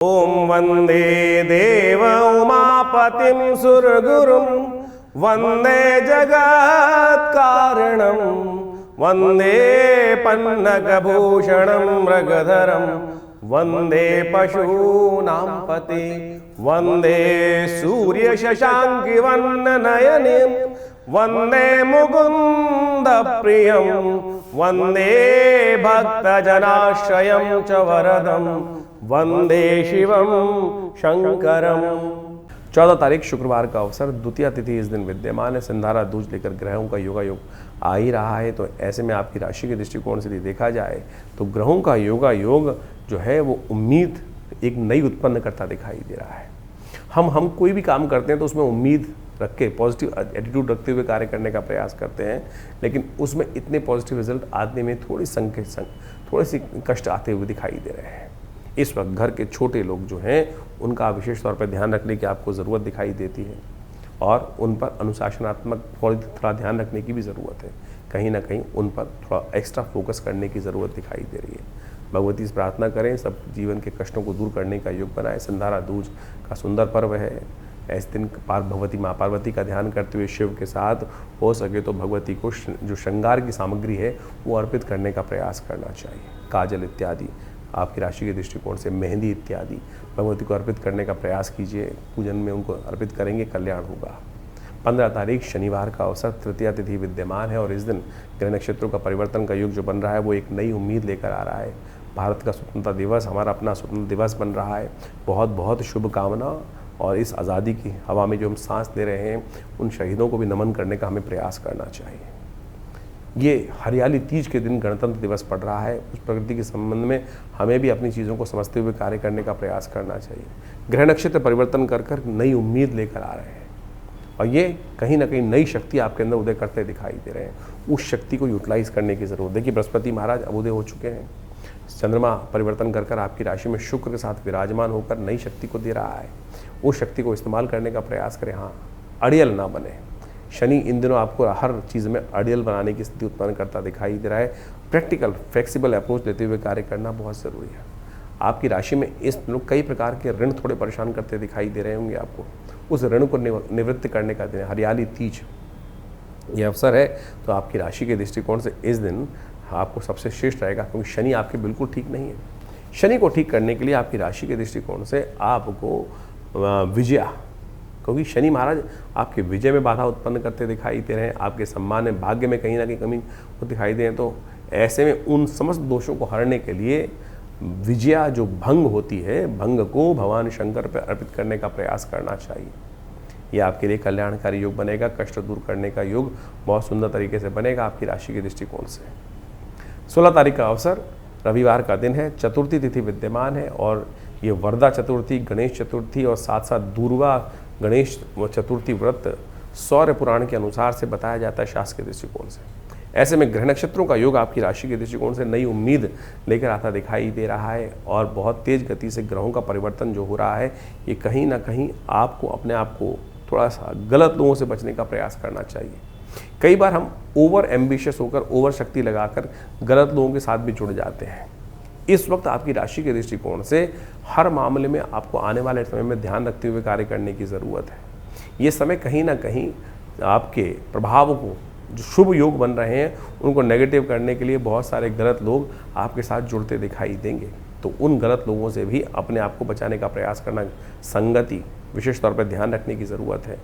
ओम वंदे देव उमापतिं सुरगुरुं वंदे जगत् कारणं वंदे पन्नगभूषणं मृगधरं वंदे पशूनां पते वंदे सूर्य शशांकि वन्ननयनिं वंदे मुकुंद प्रियं वंदे भक्तजनाश्रयं च वरदं वंदे शिवम शंकरम। 14 तारीख शुक्रवार का अवसर, द्वितीय तिथि इस दिन विद्यमान है। संधारा दूज लेकर ग्रहों का योगायोग आ ही रहा है, तो ऐसे में आपकी राशि के दृष्टिकोण से देखा जाए तो ग्रहों का योगायोग जो है वो उम्मीद एक नई उत्पन्न करता दिखाई दे रहा है। हम कोई भी काम करते हैं तो उसमें उम्मीद रख के पॉजिटिव एटीट्यूड रखते हुए कार्य करने का प्रयास करते हैं, लेकिन उसमें इतने पॉजिटिव रिजल्ट आने में थोड़ी सी कष्ट आते हुए दिखाई दे रहे हैं। इस वक्त घर के छोटे लोग जो हैं उनका विशेष तौर पर ध्यान रखने की आपको ज़रूरत दिखाई देती है और उन पर अनुशासनात्मक थोड़ा ध्यान रखने की भी ज़रूरत है। कहीं ना कहीं उन पर थोड़ा एक्स्ट्रा फोकस करने की ज़रूरत दिखाई दे रही है। भगवती से प्रार्थना करें, सब जीवन के कष्टों को दूर करने का योग बनाए। संधारा दूज का सुंदर पर्व है। इस दिन भगवती माँ पार्वती का ध्यान करते हुए शिव के साथ हो सके तो भगवती को जो श्रृंगार की सामग्री है वो अर्पित करने का प्रयास करना चाहिए। काजल इत्यादि, आपकी राशि के दृष्टिकोण से मेहंदी इत्यादि भगवती को अर्पित करने का प्रयास कीजिए। पूजन में उनको अर्पित करेंगे, कल्याण होगा। 15 तारीख शनिवार का अवसर, तृतीया तिथि विद्यमान है और इस दिन ग्रह नक्षत्रों का परिवर्तन का योग जो बन रहा है वो एक नई उम्मीद लेकर आ रहा है। भारत का स्वतंत्रता दिवस, हमारा अपना स्वतंत्रता दिवस बन रहा है। बहुत बहुत शुभकामना। और इस आज़ादी की हवा में जो हम सांस ले रहे हैं उन शहीदों को भी नमन करने का हमें प्रयास करना चाहिए। ये हरियाली तीज के दिन गणतंत्र दिवस पड़ रहा है। उस प्रकृति के संबंध में हमें भी अपनी चीज़ों को समझते हुए कार्य करने का प्रयास करना चाहिए। ग्रह नक्षत्र परिवर्तन कर नई उम्मीद लेकर आ रहे हैं और ये कहीं ना कहीं नई शक्ति आपके अंदर उदय करते दिखाई दे रहे हैं। उस शक्ति को यूटिलाइज करने की ज़रूरत है कि बृहस्पति महाराज अब उदय हो चुके हैं। चंद्रमा परिवर्तन कर आपकी राशि में शुक्र के साथ विराजमान होकर नई शक्ति को दे रहा है। उस शक्ति को इस्तेमाल करने का प्रयास करें। हाँ, अड़ियल ना बने। शनि इन दिनों आपको हर चीज़ में अड़ियल बनाने की स्थिति उत्पन्न करता दिखाई दे रहा है। प्रैक्टिकल फ्लेक्सिबल अप्रोच लेते हुए कार्य करना बहुत ज़रूरी है। आपकी राशि में इस दिनों कई प्रकार के ऋण थोड़े परेशान करते दिखाई दे रहे होंगे आपको। उस ऋण को निवृत्त करने का दिन, हरियाली तीज ये अवसर है, तो आपकी राशि के दृष्टिकोण से इस दिन आपको सबसे श्रेष्ठ रहेगा, क्योंकि शनि आपके बिल्कुल ठीक नहीं है। शनि को ठीक करने के लिए आपकी राशि के दृष्टिकोण से आपको विजया, क्योंकि शनि महाराज आपके विजय में बाधा उत्पन्न करते दिखाई दे रहे हैं, आपके सम्मान में, भाग्य में कहीं ना कहीं कमी दिखाई दे रही है। तो ऐसे में उन समस्त दोषों को हरने के लिए विजया जो भंग होती है, भंग को भगवान शंकर पर अर्पित करने का प्रयास करना चाहिए। यह आपके लिए कल्याणकारी योग बनेगा। कष्ट दूर करने का योग बहुत सुंदर तरीके से बनेगा आपकी राशि के दृष्टिकोण से। 16 तारीख का अवसर, रविवार का दिन है। चतुर्थी तिथि विद्यमान है और ये वरदा चतुर्थी, गणेश चतुर्थी और साथ साथ दूर्वा गणेश चतुर्थी व्रत सौर्य पुराण के अनुसार से बताया जाता है शास्त्र के दृष्टिकोण से। ऐसे में ग्रह नक्षत्रों का योग आपकी राशि के दृष्टिकोण से नई उम्मीद लेकर आता दिखाई दे रहा है और बहुत तेज गति से ग्रहों का परिवर्तन जो हो रहा है ये कहीं ना कहीं आपको अपने आप को थोड़ा सा गलत लोगों से बचने का प्रयास करना चाहिए। कई बार हम ओवर एम्बिशियस होकर, ओवर शक्ति लगाकर गलत लोगों के साथ भी जुड़ जाते हैं। इस वक्त आपकी राशि के दृष्टिकोण से हर मामले में आपको आने वाले समय में ध्यान रखते हुए कार्य करने की ज़रूरत है। ये समय कहीं ना कहीं आपके प्रभाव को, जो शुभ योग बन रहे हैं उनको नेगेटिव करने के लिए बहुत सारे गलत लोग आपके साथ जुड़ते दिखाई देंगे। तो उन गलत लोगों से भी अपने आप को बचाने का प्रयास करना, संगति विशेष तौर पर ध्यान रखने की ज़रूरत है।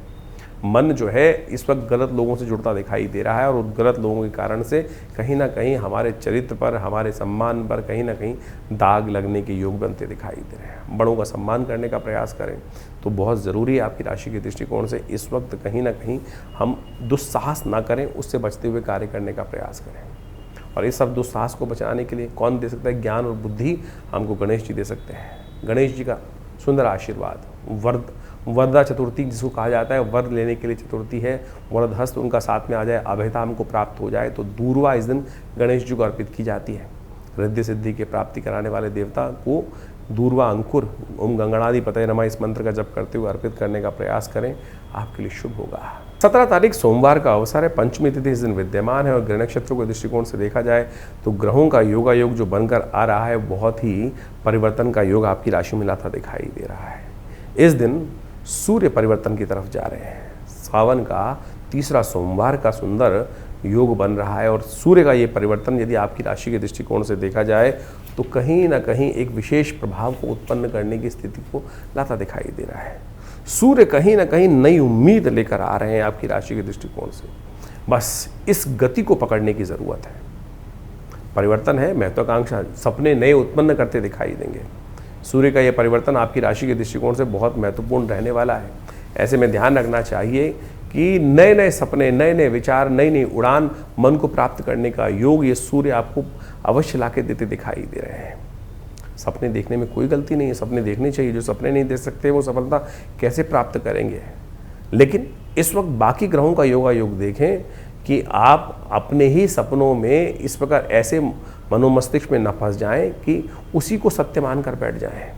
मन जो है इस वक्त गलत लोगों से जुड़ता दिखाई दे रहा है और उन गलत लोगों के कारण से कहीं ना कहीं हमारे चरित्र पर, हमारे सम्मान पर कहीं ना कहीं दाग लगने के योग बनते दिखाई दे रहे हैं। बड़ों का सम्मान करने का प्रयास करें तो बहुत ज़रूरी है आपकी राशि के दृष्टिकोण से। इस वक्त कहीं ना कहीं हम दुस्साहस ना करें, उससे बचते हुए कार्य करने का प्रयास करें। और इस सब दुस्साहस को बचाने के लिए कौन दे सकता है? ज्ञान और बुद्धि हमको गणेश जी दे सकते हैं। गणेश जी का सुंदर आशीर्वाद, वरदा चतुर्थी जिसको कहा जाता है, वर लेने के लिए चतुर्थी है, वरद हस्त उनका साथ में आ जाए, अभयता हमको प्राप्त हो जाए, तो दूर्वा इस दिन गणेश जी को अर्पित की जाती है। रिद्धि सिद्धि के प्राप्ति कराने वाले देवता को दूर्वा अंकुर ओम गंगणाधिपतये नमः इस मंत्र का जप करते हुए अर्पित करने का प्रयास करें, आपके लिए शुभ होगा। 17 तारीख सोमवार का अवसर है, पंचमी तिथि इस दिन विद्यमान है और ग्रह नक्षत्रों के दृष्टिकोण से देखा जाए तो ग्रहों का योगायोग जो बनकर आ रहा है बहुत ही परिवर्तन का योग आपकी राशि में लाता दिखाई दे रहा है। इस दिन सूर्य परिवर्तन की तरफ जा रहे हैं। सावन का तीसरा सोमवार का सुंदर योग बन रहा है और सूर्य का ये परिवर्तन यदि आपकी राशि के दृष्टिकोण से देखा जाए तो कहीं ना कहीं एक विशेष प्रभाव को उत्पन्न करने की स्थिति को लाता दिखाई दे रहा है। सूर्य कहीं ना कहीं नई उम्मीद लेकर आ रहे हैं आपकी राशि के दृष्टिकोण से। बस इस गति को पकड़ने की ज़रूरत है। परिवर्तन है, महत्वाकांक्षा, सपने नए उत्पन्न करते दिखाई देंगे। सूर्य का यह परिवर्तन आपकी राशि के दृष्टिकोण से बहुत महत्वपूर्ण रहने वाला है। ऐसे में ध्यान रखना चाहिए कि नए नए सपने, नए नए विचार, नई नई उड़ान मन को प्राप्त करने का योग ये सूर्य आपको अवश्य लाके देते दिखाई दे रहे हैं। सपने देखने में कोई गलती नहीं है, सपने देखने चाहिए। जो सपने नहीं देख सकते वो सफलता कैसे प्राप्त करेंगे। लेकिन इस वक्त बाकी ग्रहों का योगायोग देखें कि आप अपने ही सपनों में इस प्रकार ऐसे मनोमस्तिष्क में न फंस जाएं कि उसी को सत्य मानकर बैठ जाएं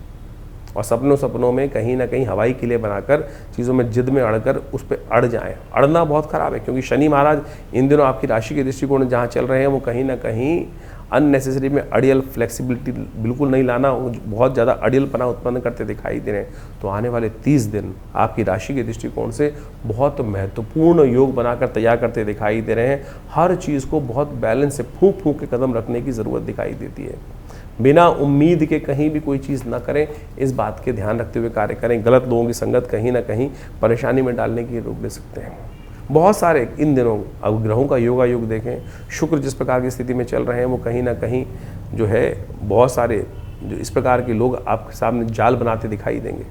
और सपनों में कहीं ना कहीं हवाई किले बनाकर चीज़ों में जिद में अड़कर उस पर अड़ जाएं। अड़ना बहुत खराब है, क्योंकि शनि महाराज इन दिनों आपकी राशि के दृष्टिकोण जहाँ चल रहे हैं वो कहीं ना कहीं अननेसेसरी में अड़ियल फ्लेक्सिबिलिटी बिल्कुल नहीं लाना, बहुत ज़्यादा अड़ियलपना उत्पन्न करते दिखाई दे रहे हैं। तो आने वाले 30 दिन आपकी राशि के दृष्टिकोण से बहुत महत्वपूर्ण योग बनाकर तैयार करते दिखाई दे रहे हैं। हर चीज़ को बहुत बैलेंस से फूंक फूंक के कदम रखने की ज़रूरत दिखाई देती है। बिना उम्मीद के कहीं भी कोई चीज़ ना करें, इस बात के ध्यान रखते हुए कार्य करें। गलत लोगों की संगत कहीं ना कहीं परेशानी में डालने की रोक दे सकते हैं। बहुत सारे इन दिनों अब ग्रहों का योगायोग देखें, शुक्र जिस प्रकार की स्थिति में चल रहे हैं वो कहीं ना कहीं जो है बहुत सारे जो इस प्रकार के लोग आपके सामने जाल बनाते दिखाई देंगे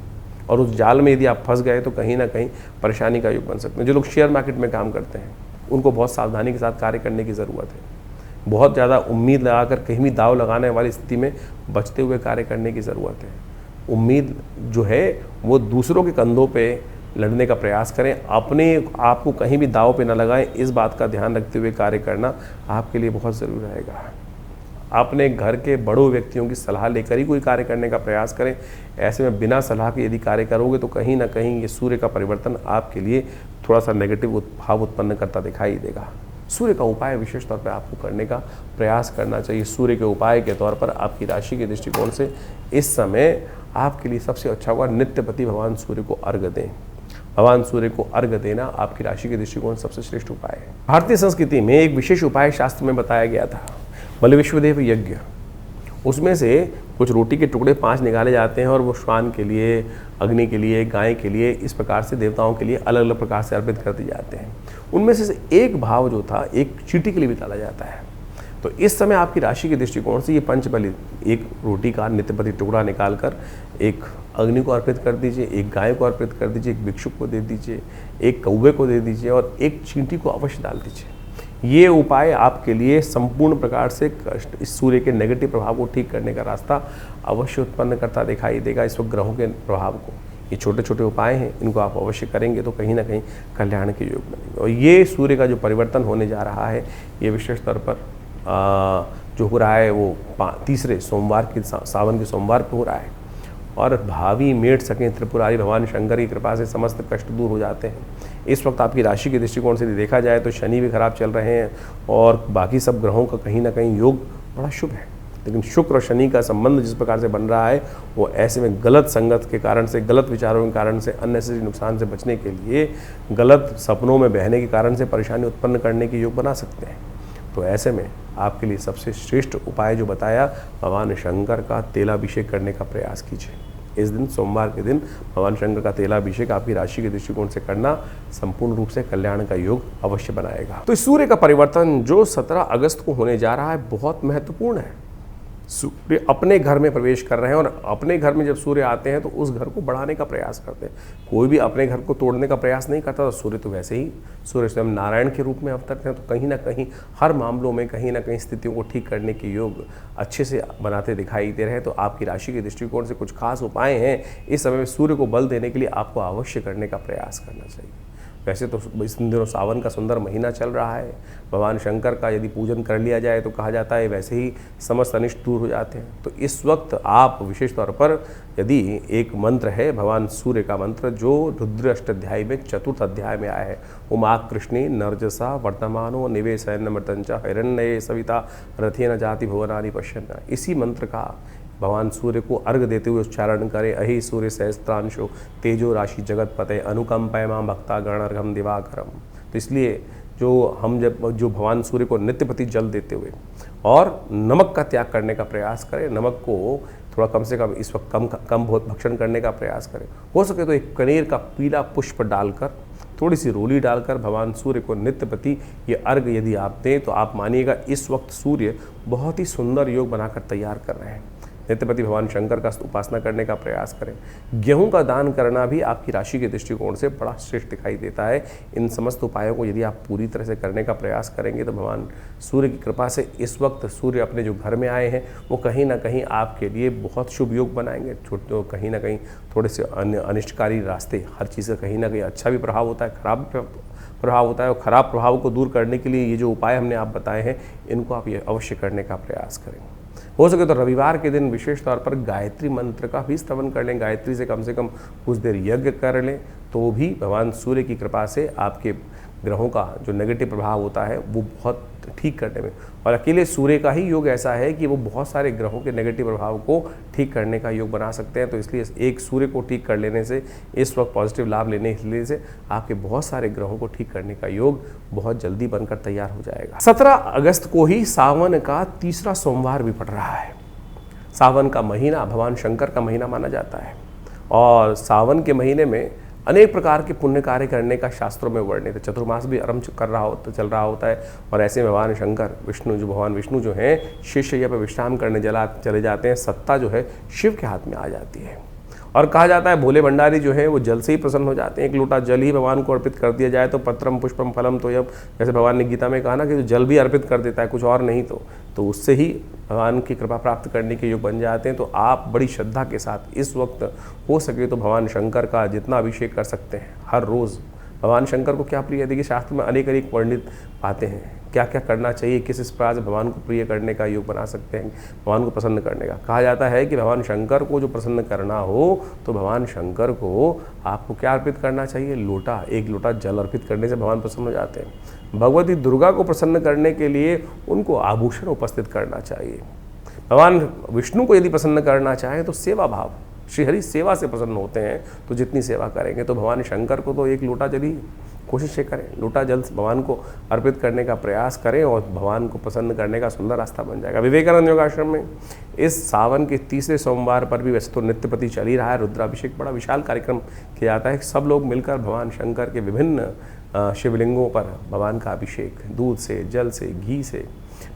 और उस जाल में यदि आप फंस गए तो कहीं ना कहीं परेशानी का योग बन सकते हैं। जो लोग शेयर मार्केट में काम करते हैं उनको बहुत सावधानी के साथ कार्य करने की ज़रूरत है। बहुत ज़्यादा उम्मीद लगाकर कहीं भी दाव लगाने वाली स्थिति में बचते हुए कार्य करने की ज़रूरत है। उम्मीद जो है वो दूसरों के कंधों पे लड़ने का प्रयास करें, अपने आप को कहीं भी दाव पे न लगाएं। इस बात का ध्यान रखते हुए कार्य करना आपके लिए बहुत ज़रूरी रहेगा। अपने घर के बड़ों व्यक्तियों की सलाह लेकर ही कोई कार्य करने का प्रयास करें। ऐसे में बिना सलाह के यदि कार्य करोगे तो कहीं ना कहीं ये सूर्य का परिवर्तन आपके लिए थोड़ा सा नेगेटिव भाव उत्पन्न करता दिखाई देगा। सूर्य का उपाय विशेष तौर पर आपको करने का प्रयास करना चाहिए। सूर्य के उपाय के तौर पर आपकी राशि के दृष्टिकोण से इस समय आपके लिए सबसे अच्छा होगा नित्यपति भगवान सूर्य को अर्घ्य दें। भगवान सूर्य को अर्घ्य देना आपकी राशि के दृष्टिकोण सबसे श्रेष्ठ उपाय है। भारतीय संस्कृति में एक विशेष उपाय शास्त्र में बताया गया था, बलि विश्वदेव यज्ञ। उसमें से कुछ रोटी के टुकड़े 5 निकाले जाते हैं और वो श्वान के लिए, अग्नि के लिए, गाय के लिए, इस प्रकार से देवताओं के लिए अलग अलग प्रकार से अर्पित कर दिए जाते हैं। उनमें से एक भाव जो था एक चींटी के लिए भी डाला जाता है। तो इस समय आपकी राशि के दृष्टिकोण से ये पंचबलि, एक रोटी का नित्यपति टुकड़ा निकालकर एक अग्नि को अर्पित कर दीजिए, एक गाय को अर्पित कर दीजिए, एक भिक्षुक को दे दीजिए, एक कौवे को दे दीजिए और एक चींटी को अवश्य डाल दीजिए। ये उपाय आपके लिए संपूर्ण प्रकार से इस सूर्य के नेगेटिव प्रभाव को ठीक करने का रास्ता अवश्य उत्पन्न करता दिखाई देगा। इस वक्त ग्रहों के प्रभाव को, ये छोटे छोटे उपाय हैं, इनको आप अवश्य करेंगे तो कहीं ना कहीं कल्याण के योग बनेंगे। और ये सूर्य का जो परिवर्तन होने जा रहा है ये विशेष तौर पर जो हो रहा है वो तीसरे सोमवार के, सावन के सोमवार पर हो रहा है। और भावी मेट सकें त्रिपुरारी भगवान शंकर की कृपा से समस्त कष्ट दूर हो जाते हैं। इस वक्त आपकी राशि के दृष्टिकोण से देखा जाए तो शनि भी खराब चल रहे हैं और बाकी सब ग्रहों का कहीं ना कहीं योग बड़ा शुभ है। लेकिन शुक्र और शनि का संबंध जिस प्रकार से बन रहा है वो ऐसे में गलत संगत के कारण से, गलत विचारों के कारण से, अननेसेसरी नुकसान से बचने के लिए, गलत सपनों में बहने के कारण से परेशानी उत्पन्न करने के योग बना सकते हैं। तो ऐसे में आपके लिए सबसे श्रेष्ठ उपाय जो बताया, भगवान शंकर का तेलाभिषेक करने का प्रयास कीजिए। इस दिन सोमवार के दिन भगवान शंकर का तेलाभिषेक आपकी राशि के दृष्टिकोण से करना संपूर्ण रूप से कल्याण का योग अवश्य बनाएगा। तो सूर्य का परिवर्तन जो 17 अगस्त को होने जा रहा है बहुत महत्वपूर्ण है। सूर्य अपने घर में प्रवेश कर रहे हैं और अपने घर में जब सूर्य आते हैं तो उस घर को बढ़ाने का प्रयास करते हैं। कोई भी अपने घर को तोड़ने का प्रयास नहीं करता। तो सूर्य तो वैसे ही, सूर्य स्वयं नारायण के रूप में अवतरते हैं। तो कहीं ना कहीं हर मामलों में कहीं ना कहीं स्थितियों को ठीक करने के योग अच्छे से बनाते दिखाई दे रहे हैं। तो आपकी राशि के दृष्टिकोण से कुछ खास उपाय हैं इस समय में सूर्य को बल देने के लिए आपको अवश्य करने का प्रयास करना चाहिए। वैसे तो इस दिनों सावन का सुंदर महीना चल रहा है, भगवान शंकर का यदि पूजन कर लिया जाए तो कहा जाता है वैसे ही समस्त अनिष्ट दूर हो जाते हैं। तो इस वक्त आप विशेष तौर पर यदि एक मंत्र है भगवान सूर्य का मंत्र जो रुद्र अष्टाध्यायी में चतुर्थ अध्याय में आया है, उमा कृष्णी नर्जसा वर्तमानो निवेशयन मृतंचा हिरण्ये सविता रथेन जाति भुवनानि पश्यन्, इसी मंत्र का भगवान सूर्य को अर्घ देते हुए उच्चारण करें। अहि सूर्य सहस्त्रांशो तेजो राशि जगतपते अनुकंपय मां भक्ता गणर्घम दिवाकरम। तो इसलिए जो भगवान सूर्य को नित्यप्रति जल देते हुए और नमक का त्याग करने का प्रयास करें, नमक को थोड़ा कम से कम इस वक्त कम बहुत भक्षण करने का प्रयास करें। हो सके तो एक कनेर का पीला पुष्प डालकर, थोड़ी सी रोली डालकर भगवान सूर्य को नित्य प्रति ये अर्घ यदि आप दें तो आप मानिएगा इस वक्त सूर्य बहुत ही सुंदर योग बनाकर तैयार कर रहे हैं। नित्यपति भगवान शंकर का उपासना करने का प्रयास करें। गेहूं का दान करना भी आपकी राशि के दृष्टिकोण से बड़ा श्रेष्ठ दिखाई देता है। इन समस्त उपायों को यदि आप पूरी तरह से करने का प्रयास करेंगे तो भगवान सूर्य की कृपा से इस वक्त सूर्य अपने जो घर में आए हैं वो कहीं ना कहीं आपके लिए बहुत शुभ योग बनाएंगे। छोटे कहीं ना कहीं थोड़े से अनिष्टकारी रास्ते, हर चीज़ का कहीं ना कहीं अच्छा भी प्रभाव होता है, खराब प्रभाव होता है, और ख़राब प्रभाव को दूर करने के लिए ये जो उपाय हमने आप बताए हैं इनको आप ये अवश्य करने का प्रयास करें। हो सके तो रविवार के दिन विशेष तौर पर गायत्री मंत्र का भी स्तवन कर लें, गायत्री से कम कुछ देर यज्ञ कर लें, तो भी भगवान सूर्य की कृपा से आपके ग्रहों का जो नेगेटिव प्रभाव होता है वो बहुत ठीक करने में, और अकेले सूर्य का ही योग ऐसा है कि वो बहुत सारे ग्रहों के नेगेटिव प्रभाव को ठीक करने का योग बना सकते हैं। तो इसलिए एक सूर्य को ठीक कर लेने से, इस वक्त पॉजिटिव लाभ लेने से आपके बहुत सारे ग्रहों को ठीक करने का योग बहुत जल्दी बनकर तैयार हो जाएगा। 17 अगस्त को ही सावन का तीसरा सोमवार भी पड़ रहा है। सावन का महीना भगवान शंकर का महीना माना जाता है, और सावन के महीने में अनेक प्रकार के पुण्य कार्य करने का शास्त्रों में वर्णित है। चतुर्मास भी आरंभ चल रहा होता है, और ऐसे में भगवान शंकर भगवान विष्णु जो हैं शेषशय्या पर विश्राम करने चले जाते हैं। सत्ता जो है शिव के हाथ में आ जाती है, और कहा जाता है भोले भंडारी जो है वो जल से ही प्रसन्न हो जाते हैं। एक लोटा जल ही भगवान को अर्पित कर दिया जाए तो पत्रम पुष्पम फलम तोयम, जैसे भगवान ने गीता में कहा ना कि जो जल भी अर्पित कर देता है, कुछ और नहीं तो उससे ही भगवान की कृपा प्राप्त करने के योग बन जाते हैं। तो आप बड़ी श्रद्धा के साथ इस वक्त हो सके तो भगवान शंकर का जितना अभिषेक कर सकते हैं हर रोज़। भगवान शंकर को क्या प्रिय है, देखिए शास्त्र में अनेक वर्णित पाते हैं क्या क्या करना चाहिए, किस प्रकार से भगवान को प्रिय करने का योग बना सकते हैं, भगवान को प्रसन्न करने का। कहा जाता है कि भगवान शंकर को जो प्रसन्न करना हो तो भगवान शंकर को आपको क्या अर्पित करना चाहिए, एक लोटा जल अर्पित करने से भगवान प्रसन्न हो जाते हैं। भगवती दुर्गा को प्रसन्न करने के लिए उनको आभूषण उपस्थित करना चाहिए। भगवान विष्णु को यदि प्रसन्न करना चाहें तो सेवा भाव, श्रीहरि सेवा से प्रसन्न होते हैं, तो जितनी सेवा करेंगे तो भगवान शंकर को तो एक लोटा जल ही कोशिश करें, लोटा जल भगवान को अर्पित करने का प्रयास करें, और भगवान को प्रसन्न करने का सुंदर रास्ता बन जाएगा। विवेकानंद योगाश्रम में इस सावन के तीसरे सोमवार पर भी वैसे तो नित्यप्रति चल ही रहा है, रुद्राभिषेक बड़ा विशाल कार्यक्रम किया जाता है। सब लोग मिलकर भगवान शंकर के विभिन्न शिवलिंगों पर भगवान का अभिषेक दूध से, जल से, घी से,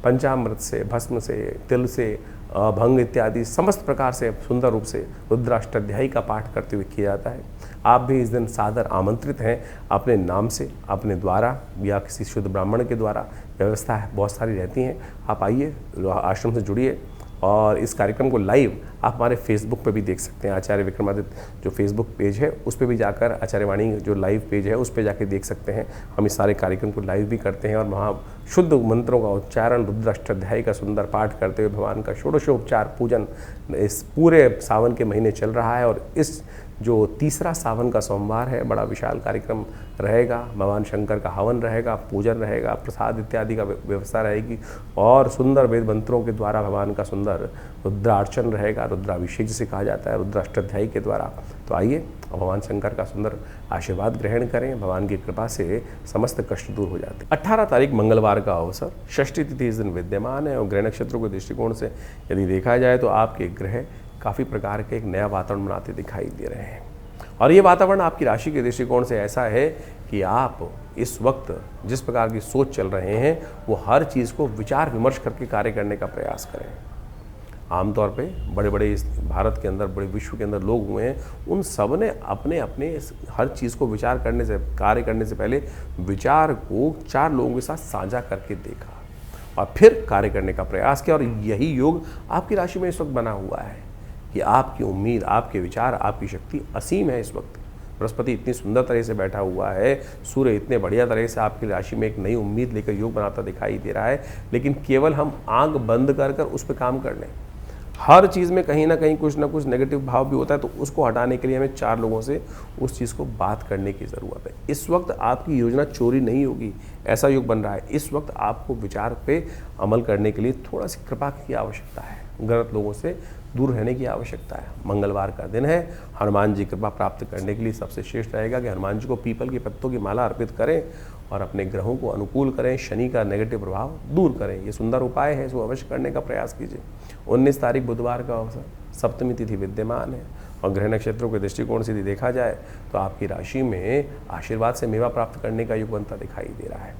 पंचामृत से, भस्म से, तिल से, भंग इत्यादि समस्त प्रकार से सुंदर रूप से रुद्राष्टाध्यायी का पाठ करते हुए किया जाता है। आप भी इस दिन सादर आमंत्रित हैं, अपने नाम से, अपने द्वारा या किसी शुद्ध ब्राह्मण के द्वारा, व्यवस्था बहुत सारी रहती हैं। आप आइए, आश्रम से जुड़िए, और इस कार्यक्रम को लाइव आप हमारे फेसबुक पे भी देख सकते हैं। आचार्य विक्रमादित्य जो फेसबुक पेज है उस पे भी जाकर, आचार्यवाणी जो लाइव पेज है उस पे जाके देख सकते हैं। हम इस सारे कार्यक्रम को लाइव भी करते हैं, और वहाँ शुद्ध मंत्रों का उच्चारण, रुद्राष्टाध्यायी का सुंदर पाठ करते हुए भगवान का षोडशोपचार पूजन इस पूरे सावन के महीने चल रहा है। और इस जो तीसरा सावन का सोमवार है बड़ा विशाल कार्यक्रम रहेगा। भगवान शंकर का हवन रहेगा, पूजन रहेगा, प्रसाद इत्यादि का व्यवस्था रहेगी, और सुंदर वेद मंत्रों के द्वारा भगवान का सुंदर रुद्रार्चन रहेगा, रुद्राभिषेक जिसे कहा जाता है रुद्राष्टाध्यायी के द्वारा। तो आइए भगवान शंकर का सुंदर आशीर्वाद ग्रहण करें, भगवान की कृपा से समस्त कष्ट दूर हो जाते हैं। 18 तारीख मंगलवार का अवसर, षष्ठी तिथि इस दिन विद्यमान है, और ग्रह नक्षत्रों के दृष्टिकोण से यदि देखा जाए तो आपके ग्रह काफ़ी प्रकार के एक नया वातावरण बनाते दिखाई दे रहे हैं, और ये वातावरण आपकी राशि के दृष्टिकोण से ऐसा है कि आप इस वक्त जिस प्रकार की सोच चल रहे हैं वो हर चीज़ को विचार विमर्श करके कार्य करने का प्रयास करें। आमतौर पे बड़े बड़े इस भारत के अंदर, बड़े विश्व के अंदर लोग हुए हैं, उन सब ने अपने अपने हर चीज़ को विचार करने से, कार्य करने से पहले विचार को 4 लोगों के साथ साझा करके देखा और फिर कार्य करने का प्रयास किया। और यही योग आपकी राशि में इस वक्त बना हुआ है कि आपकी उम्मीद, आपके विचार, आपकी शक्ति असीम है इस वक्त। बृहस्पति इतनी सुंदर तरह से बैठा हुआ है, सूर्य इतने बढ़िया तरह से आपकी राशि में एक नई उम्मीद लेकर योग बनाता दिखाई दे रहा है, लेकिन केवल हम आंख बंद कर कर उस पर काम कर लें। हर चीज़ में कहीं ना कहीं कुछ ना कुछ नेगेटिव भाव भी होता है, तो उसको हटाने के लिए हमें 4 लोगों से उस चीज़ को बात करने की ज़रूरत है। इस वक्त आपकी योजना चोरी नहीं होगी, ऐसा योग बन रहा है। इस वक्त आपको विचार पे अमल करने के लिए थोड़ा सी कृपा की आवश्यकता है, गलत लोगों से दूर रहने की आवश्यकता है। मंगलवार का दिन है, हनुमान जी कृपा प्राप्त करने के लिए सबसे श्रेष्ठ रहेगा कि हनुमान जी को पीपल के पत्तों की माला अर्पित करें और अपने ग्रहों को अनुकूल करें, शनि का नेगेटिव प्रभाव दूर करें। ये सुंदर उपाय है, इसको अवश्य करने का प्रयास कीजिए। 19 तारीख बुधवार का अवसर, सप्तमी तिथि विद्यमान है और ग्रह नक्षत्रों के दृष्टिकोण से यदि देखा जाए तो आपकी राशि में आशीर्वाद से मेवा प्राप्त करने का योग बनता दिखाई दे रहा है।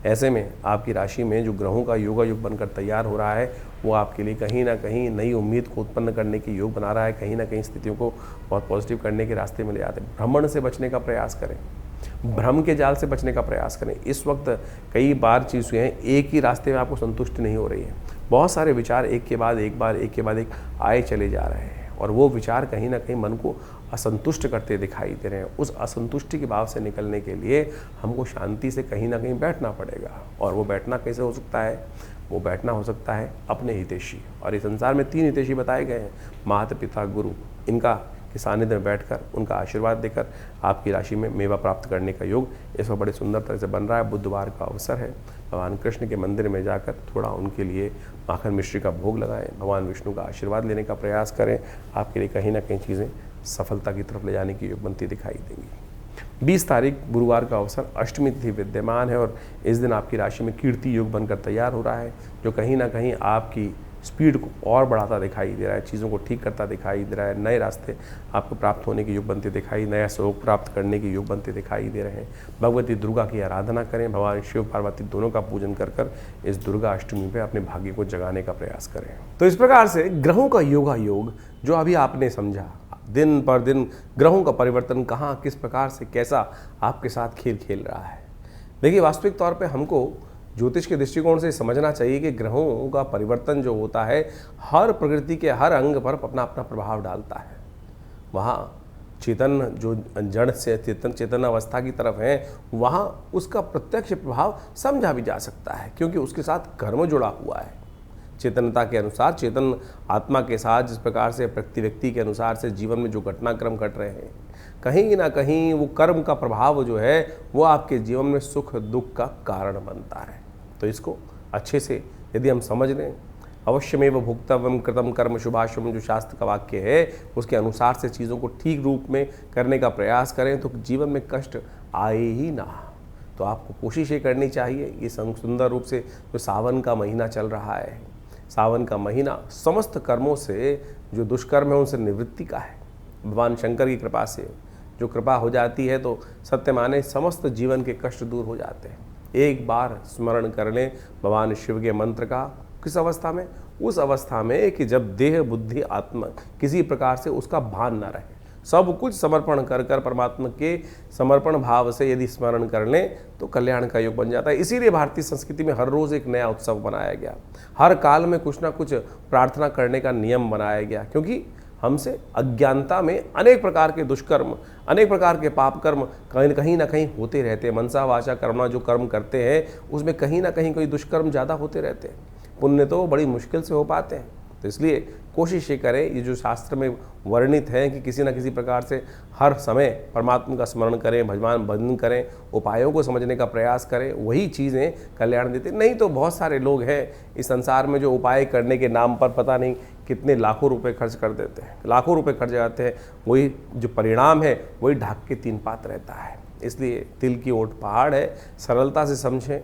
ऐसे में आपकी राशि में जो ग्रहों का योगा योग बनकर तैयार हो रहा है, वो आपके लिए कहीं ना कहीं नई उम्मीद को उत्पन्न करने की योग बना रहा है, कहीं ना कहीं स्थितियों को बहुत पॉजिटिव करने के रास्ते में ले जाते हैं। भ्रमण से बचने का प्रयास करें, भ्रम के जाल से बचने का प्रयास करें। इस वक्त कई बार चीज़ें हैं, एक ही रास्ते में आपको संतुष्टि नहीं हो रही है, बहुत सारे विचार एक के बाद एक आए चले जा रहे हैं और वो विचार कहीं ना कहीं मन को असंतुष्ट करते दिखाई दे रहे हैं। उस असंतुष्टि के भाव से निकलने के लिए हमको शांति से कहीं ना कहीं बैठना पड़ेगा। और वो बैठना कैसे हो सकता है? वो बैठना हो सकता है अपने हितैषी, और इस संसार में 3 हितैषी बताए गए हैं, माता पिता गुरु। इनका के सानिध्य में बैठकर उनका आशीर्वाद देकर आपकी राशि में मेवा प्राप्त करने का योग इस वक्त बड़े सुंदर तरह से बन रहा है। बुधवार का अवसर है, भगवान कृष्ण के मंदिर में जाकर थोड़ा उनके लिए माखन मिश्री का भोग लगाएं, भगवान विष्णु का आशीर्वाद लेने का प्रयास करें। आपके लिए कहीं ना कहीं चीज़ें सफलता की तरफ ले जाने की योग बनती दिखाई देंगी। 20 तारीख गुरुवार का अवसर, अष्टमी तिथि विद्यमान है और इस दिन आपकी राशि में कीर्ति योग बनकर तैयार हो रहा है, जो कहीं ना कहीं आपकी स्पीड को और बढ़ाता दिखाई दे रहा है, चीज़ों को ठीक करता दिखाई दे रहा है। नए रास्ते आपको प्राप्त होने के योग बनते दिखाई, नया सहयोग प्राप्त करने के योग बनते दिखाई दे रहे हैं। भगवती दुर्गा की आराधना करें, भगवान शिव पार्वती दोनों का पूजन कर कर इस दुर्गा अष्टमी पे अपने भाग्य को जगाने का प्रयास करें। तो इस प्रकार से ग्रहों का योगा योग जो अभी आपने समझा, दिन पर दिन ग्रहों का परिवर्तन कहाँ किस प्रकार से कैसा आपके साथ खेल खेल रहा है। देखिए, वास्तविक तौर पे हमको ज्योतिष के दृष्टिकोण से समझना चाहिए कि ग्रहों का परिवर्तन जो होता है हर प्रकृति के हर अंग पर अपना अपना प्रभाव डालता है। वहाँ चेतन जो जड़ से चेतन अवस्था की तरफ है, वहाँ उसका प्रत्यक्ष प्रभाव समझा भी जा सकता है, क्योंकि उसके साथ कर्म जुड़ा हुआ है। चेतनता के अनुसार, चेतन आत्मा के साथ जिस प्रकार से प्रति व्यक्ति के अनुसार से जीवन में जो घटनाक्रम घट रहे हैं, कहीं ना कहीं वो कर्म का प्रभाव जो है वो आपके जीवन में सुख दुख का कारण बनता है। तो इसको अच्छे से यदि हम समझ लें, अवश्यमेव भुक्तव्यम कृतम कर्म शुभाशुभम, जो शास्त्र का वाक्य है उसके अनुसार से चीज़ों को ठीक रूप में करने का प्रयास करें तो जीवन में कष्ट आए ही ना। तो आपको कोशिश ये करनी चाहिए। ये सुंदर रूप से जो सावन का महीना चल रहा है, सावन का महीना समस्त कर्मों से जो दुष्कर्म है उनसे निवृत्ति का है। भगवान शंकर की कृपा से जो कृपा हो जाती है तो सत्य माने समस्त जीवन के कष्ट दूर हो जाते हैं। एक बार स्मरण कर लें भगवान शिव के मंत्र का। किस अवस्था में? उस अवस्था में कि जब देह बुद्धि आत्मा किसी प्रकार से उसका भान ना रहे, सब कुछ समर्पण कर कर परमात्मा के समर्पण भाव से यदि स्मरण कर लें तो कल्याण का योग बन जाता है। इसीलिए भारतीय संस्कृति में हर रोज़ एक नया उत्सव बनाया गया, हर काल में कुछ ना कुछ प्रार्थना करने का नियम बनाया गया, क्योंकि हमसे अज्ञानता में अनेक प्रकार के दुष्कर्म, अनेक प्रकार के पाप कर्म कहीं ना कहीं होते रहते हैं। मनसा वाचा कर्मणा जो कर्म करते हैं उसमें कहीं ना कहीं कोई दुष्कर्म ज़्यादा होते रहते हैं, पुण्य तो बड़ी मुश्किल से हो पाते हैं। तो इसलिए कोशिश ये करें, ये जो शास्त्र में वर्णित है कि किसी न किसी प्रकार से हर समय परमात्मा का स्मरण करें, भजन करें, उपायों को समझने का प्रयास करें, वही चीज़ें कल्याण देते। नहीं तो बहुत सारे लोग हैं इस संसार में जो उपाय करने के नाम पर पता नहीं कितने लाखों रुपए खर्च कर देते हैं, लाखों रुपए खर्च जाते हैं, वही जो परिणाम है वही ढाक के 3 पात रहता है। इसलिए तिल की ओट पहाड़ है, सरलता से समझें,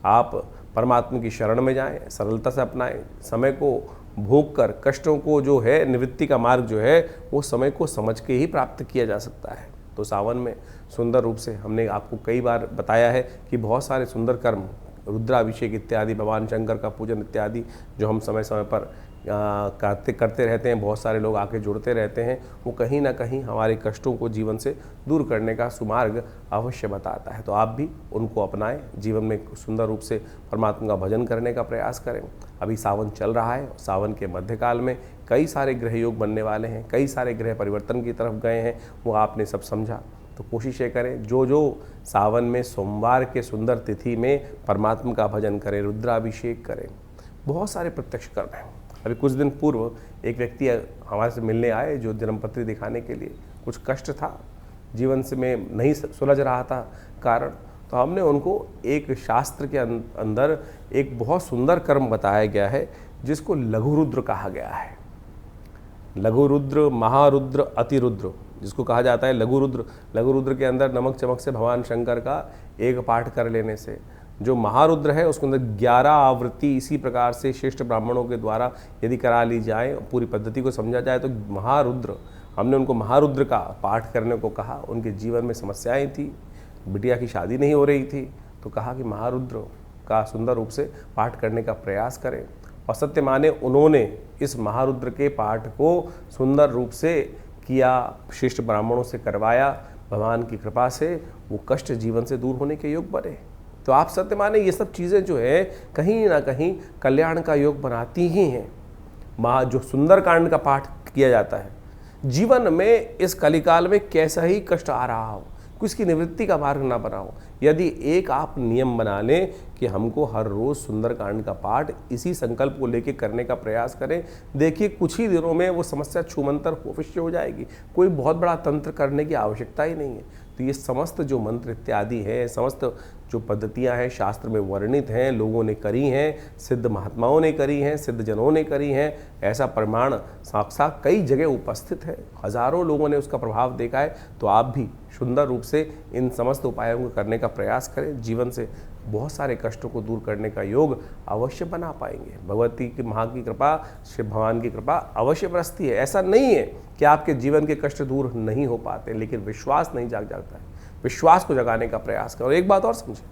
आप परमात्मा की शरण में जाएं, सरलता से अपनाएं, समय को भोग कर कष्टों को जो है निवृत्ति का मार्ग जो है वो समय को समझ के ही प्राप्त किया जा सकता है। तो सावन में सुंदर रूप से हमने आपको कई बार बताया है कि बहुत सारे सुंदर कर्म, रुद्राभिषेक इत्यादि, भगवान शंकर का पूजन इत्यादि जो हम समय समय पर करते रहते हैं, बहुत सारे लोग आके जुड़ते रहते हैं, वो कहीं ना कहीं हमारे कष्टों को जीवन से दूर करने का सुमार्ग अवश्य बताता है। तो आप भी उनको अपनाएं, जीवन में सुंदर रूप से परमात्मा का भजन करने का प्रयास करें। अभी सावन चल रहा है, सावन के मध्यकाल में कई सारे ग्रह योग बनने वाले हैं, कई सारे ग्रह परिवर्तन की तरफ गए हैं, वो आपने सब समझा। तो कोशिश ये करें जो जो सावन में सोमवार के सुंदर तिथि में परमात्मा का भजन करें, रुद्राभिषेक करें, बहुत सारे प्रत्यक्ष कर्म हैं। अभी कुछ दिन पूर्व एक व्यक्ति हमारे से मिलने आए जो जन्मपत्री दिखाने के लिए, कुछ कष्ट था, जीवन से में नहीं सुलझ रहा था कारण, तो हमने उनको एक शास्त्र के अंदर एक बहुत सुंदर कर्म बताया गया है जिसको लघु रुद्र कहा गया है। लघु रुद्र, महारुद्र, अतिरुद्र, जिसको कहा जाता है लघु रुद्र। लघु रुद्र के अंदर नमक चमक से भगवान शंकर का एक पाठ कर लेने से, जो महारुद्र है उसके अंदर 11 आवृत्ति इसी प्रकार से श्रेष्ठ ब्राह्मणों के द्वारा यदि करा ली जाए, पूरी पद्धति को समझा जाए तो महारुद्र, हमने उनको महारुद्र का पाठ करने को कहा। उनके जीवन में समस्याएं थी, बिटिया की शादी नहीं हो रही थी, तो कहा कि महारुद्र का सुंदर रूप से पाठ करने का प्रयास करें। और सत्य माने उन्होंने इस महारुद्र के पाठ को सुंदर रूप से किया, श्रेष्ठ ब्राह्मणों से करवाया, भगवान की कृपा से वो कष्ट जीवन से दूर होने के योग बने। तो आप सत्य माने ये सब चीज़ें जो है कहीं ना कहीं कल्याण का योग बनाती ही हैं। जो सुंदर कांड का पाठ किया जाता है, जीवन में इस कलिकाल में कैसा ही कष्ट आ रहा हो, उसकी निवृत्ति का मार्ग ना बनाओ। यदि एक आप नियम बना लें कि हमको हर रोज़ सुंदरकांड का पाठ इसी संकल्प को लेके करने का प्रयास करें, देखिए कुछ ही दिनों में वो समस्या छूमंतर अवश्य हो जाएगी। कोई बहुत बड़ा तंत्र करने की आवश्यकता ही नहीं है। तो ये समस्त जो मंत्र इत्यादि है, समस्त जो पद्धतियां हैं शास्त्र में वर्णित हैं, लोगों ने करी हैं, सिद्ध महात्माओं ने करी हैं, सिद्ध जनों ने करी हैं, ऐसा प्रमाण साक्षात कई जगह उपस्थित है, हजारों लोगों ने उसका प्रभाव देखा है। तो आप भी सुंदर रूप से इन समस्त उपायों को करने का प्रयास करें, जीवन से बहुत सारे कष्टों को दूर करने का योग अवश्य बना पाएंगे। भगवती की माँ की कृपा, शिव भगवान की कृपा अवश्य बरसती है। ऐसा नहीं है कि आपके जीवन के कष्ट दूर नहीं हो पाते, लेकिन विश्वास नहीं जागता है। विश्वास को जगाने का प्रयास करो। एक बात और समझें,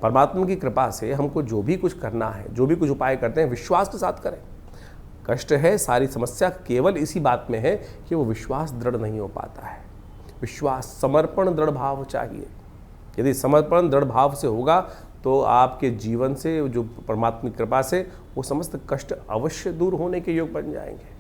परमात्मा की कृपा से हमको जो भी कुछ करना है, जो भी कुछ उपाय करते हैं, विश्वास के साथ करें। कष्ट है, सारी समस्या केवल इसी बात में है कि वो विश्वास दृढ़ नहीं हो पाता है। विश्वास, समर्पण, दृढ़ भाव चाहिए। यदि समर्पण दृढ़ भाव से होगा तो आपके जीवन से, जो परमात्मा की कृपा से, वो समस्त कष्ट अवश्य दूर होने के योग बन जाएंगे।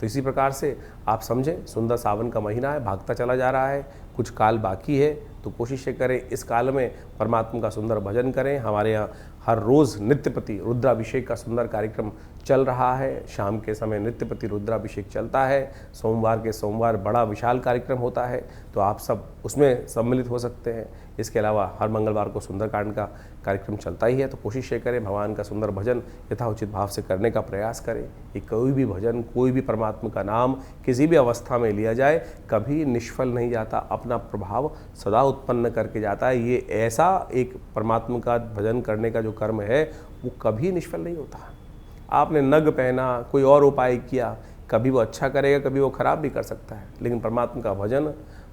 तो इसी प्रकार से आप समझें, सुंदर सावन का महीना है, भागता चला जा रहा है, कुछ काल बाकी है, तो कोशिश करें इस काल में परमात्मा का सुंदर भजन करें। हमारे यहाँ हर रोज़ नित्यपति रुद्राभिषेक का सुंदर कार्यक्रम चल रहा है। शाम के समय नित्यपति रुद्राभिषेक चलता है। सोमवार के सोमवार बड़ा विशाल कार्यक्रम होता है, तो आप सब उसमें सम्मिलित हो सकते हैं। इसके अलावा हर मंगलवार को सुंदरकांड का कार्यक्रम चलता ही है। तो कोशिश ये करें भगवान का सुंदर भजन यथाउचित भाव से करने का प्रयास करें। कि कोई भी भजन, कोई भी परमात्मा का नाम किसी भी अवस्था में लिया जाए, कभी निष्फल नहीं जाता, अपना प्रभाव सदा उत्पन्न करके जाता है। ये ऐसा एक परमात्मा का भजन करने का जो कर्म है वो कभी निष्फल नहीं होता। आपने नग पहना, कोई और उपाय किया, कभी वो अच्छा करेगा, कभी वो खराब भी कर सकता है, लेकिन परमात्मा का भजन,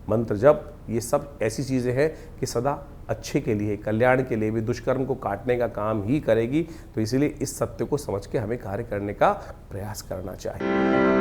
मंत्र जप, ये सब ऐसी चीज़ें हैं कि सदा अच्छे के लिए, कल्याण के लिए भी, दुष्कर्म को काटने का काम ही करेगी। तो इसीलिए इस सत्य को समझ के हमें कार्य करने का प्रयास करना चाहिए।